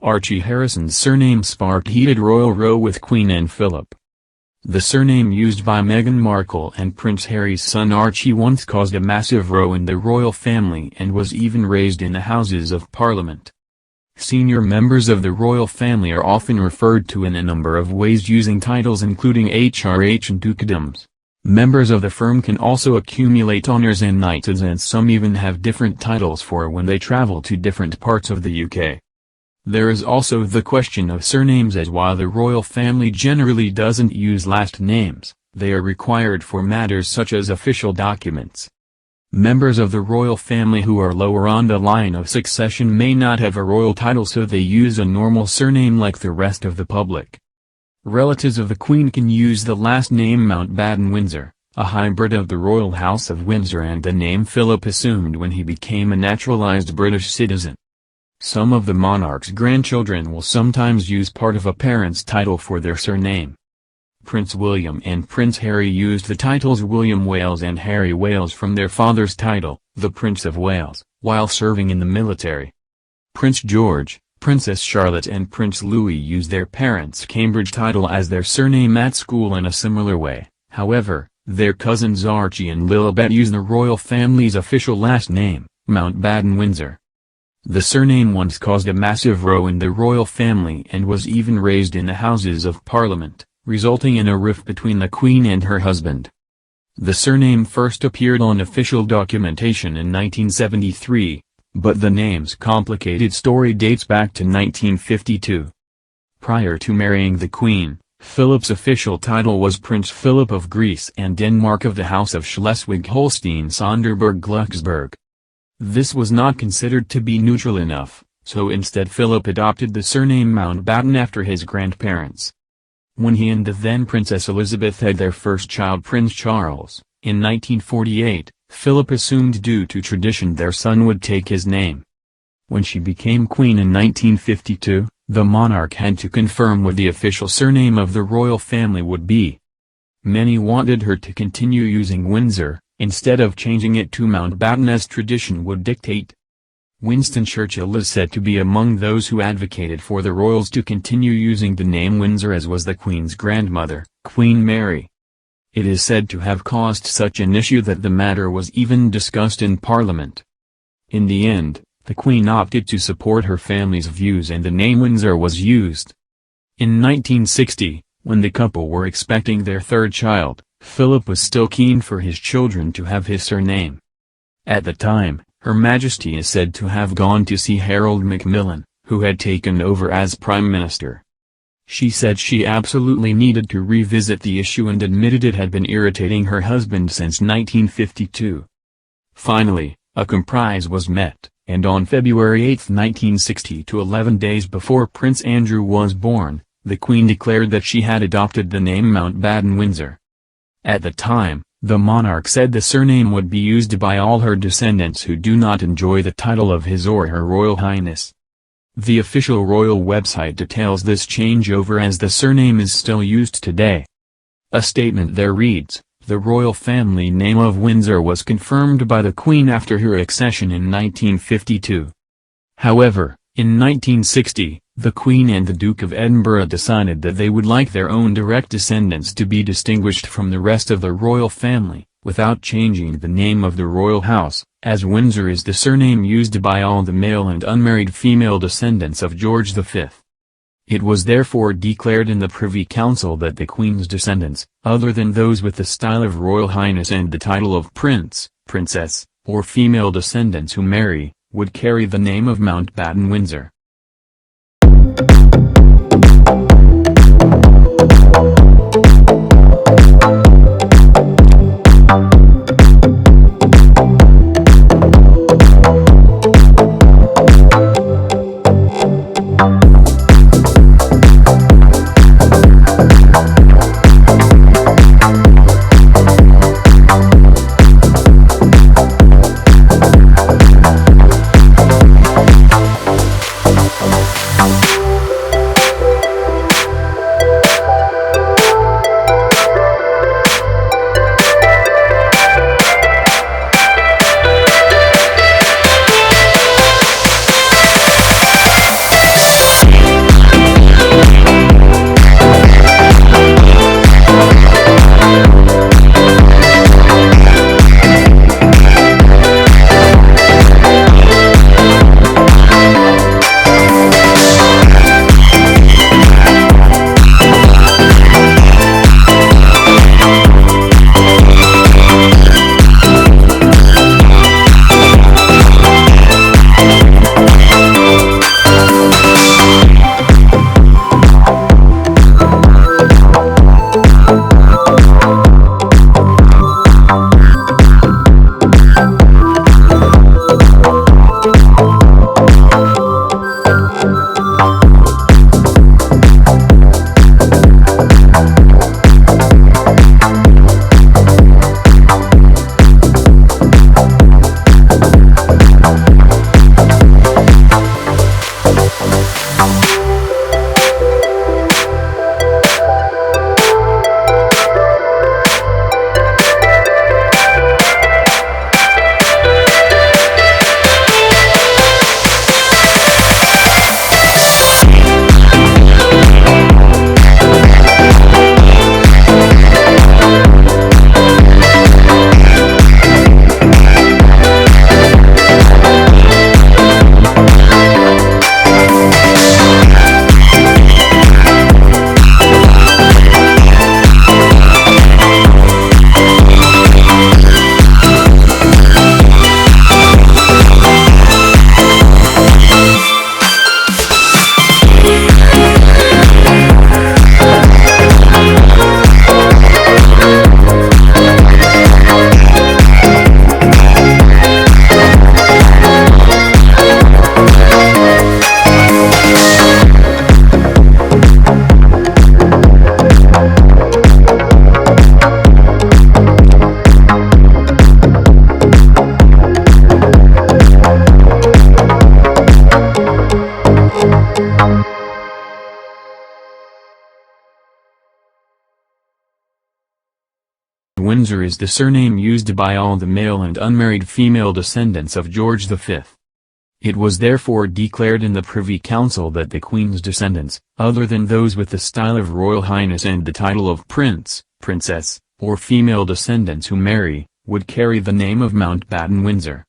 Archie Harrison's surname sparked heated royal row with Queen and Philip. The surname used by Meghan Markle and Prince Harry's son Archie once caused a massive row in the royal family and was even raised in the Houses of Parliament. Senior members of the royal family are often referred to in a number of ways using titles including HRH and dukedoms. Members of the firm can also accumulate honours and knighthoods, and some even have different titles for when they travel to different parts of the UK. There is also the question of surnames, as while the royal family generally doesn't use last names, they are required for matters such as official documents. Members of the royal family who are lower on the line of succession may not have a royal title, so they use a normal surname like the rest of the public. Relatives of the Queen can use the last name Mountbatten-Windsor, a hybrid of the royal House of Windsor and the name Philip assumed when he became a naturalized British citizen. Some of the monarch's grandchildren will sometimes use part of a parent's title for their surname. Prince William and Prince Harry used the titles William Wales and Harry Wales from their father's title, the Prince of Wales, while serving in the military. Prince George, Princess Charlotte and Prince Louis used their parents' Cambridge title as their surname at school in a similar way. However, their cousins Archie and Lilibet use the royal family's official last name, Mountbatten-Windsor. The surname once caused a massive row in the royal family and was even raised in the Houses of Parliament, resulting in a rift between the Queen and her husband. The surname first appeared on official documentation in 1973, but the name's complicated story dates back to 1952. Prior to marrying the Queen, Philip's official title was Prince Philip of Greece and Denmark of the House of Schleswig-Holstein-Sonderburg-Glucksburg. This was not considered to be neutral enough, so instead Philip adopted the surname Mountbatten after his grandparents. When he and the then Princess Elizabeth had their first child, Prince Charles, in 1948, Philip assumed due to tradition their son would take his name. When she became queen in 1952, the monarch had to confirm what the official surname of the royal family would be. Many wanted her to continue using Windsor, instead of changing it to Mountbatten as tradition would dictate. Winston Churchill is said to be among those who advocated for the royals to continue using the name Windsor, as was the Queen's grandmother, Queen Mary. It is said to have caused such an issue that the matter was even discussed in Parliament. In the end, the Queen opted to support her family's views and the name Windsor was used. In 1960, when the couple were expecting their third child, Philip was still keen for his children to have his surname. At the time, Her Majesty is said to have gone to see Harold Macmillan, who had taken over as Prime Minister. She said she absolutely needed to revisit the issue and admitted it had been irritating her husband since 1952. Finally, a compromise was met, and on February 8, 1960, 11 days before Prince Andrew was born, the Queen declared that she had adopted the name Mountbatten-Windsor. At the time, the monarch said the surname would be used by all her descendants who do not enjoy the title of His or Her Royal Highness. The official royal website details this changeover as the surname is still used today. A statement there reads, "The royal family name of Windsor was confirmed by the Queen after her accession in 1952. However, in 1960, the Queen and the Duke of Edinburgh decided that they would like their own direct descendants to be distinguished from the rest of the royal family, without changing the name of the royal house, as Windsor is the surname used by all the male and unmarried female descendants of George V. It was therefore declared in the Privy Council that the Queen's descendants, other than those with the style of Royal Highness and the title of Prince, Princess, or female descendants who marry, would carry the name of Mountbatten-Windsor. Windsor is the surname used by all the male and unmarried female descendants of George V. It was therefore declared in the Privy Council that the Queen's descendants, other than those with the style of Royal Highness and the title of Prince, Princess, or female descendants who marry, would carry the name of Mountbatten Windsor.